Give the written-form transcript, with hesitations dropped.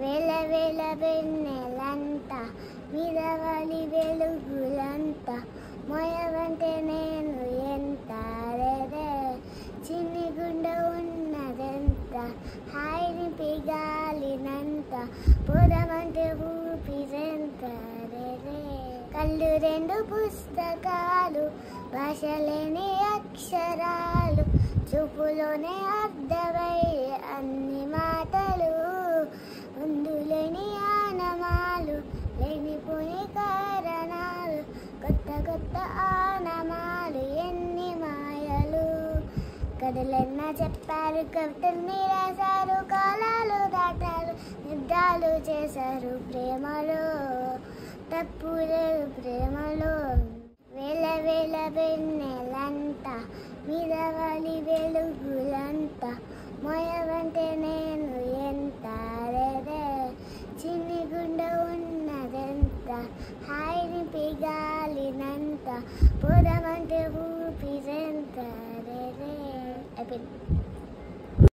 వేల వేల వెన్నెలంత విరవలి వెలుగులంత మొయవంటే నేను ఎంత రే చిన్ని గుండె ఉన్నదెంత హాయిని పిగాలినంత పోదమంటే ఊపిరెంత రే కళ్ళు రెండు పుస్తకాలు భాషలేని అక్షరాలు చూపులోనే అర్థమయ్యే అన్ని మాటలు అందులేని ఆనమాలు లేనిపోని కారణాలు కొత్త కొత్త ఆనమాలు ఎన్ని మాయలు కథలెన్న చెప్పారు కవితల్ని రాశారు కాలాలు దాటారు యుద్ధాలు చేశారు ప్రేమలో తప్పు లేదు ప్రేమలో వేల వేల వెన్నెలంత విరవలి వెలుగులంత మొయవంటే నేను ఎంత రే చిన్ని గుండె ఉన్నదెంత హాయిని పిగాలినంత పోదమంటే ఊపిరెంత రే అయిపోయింది.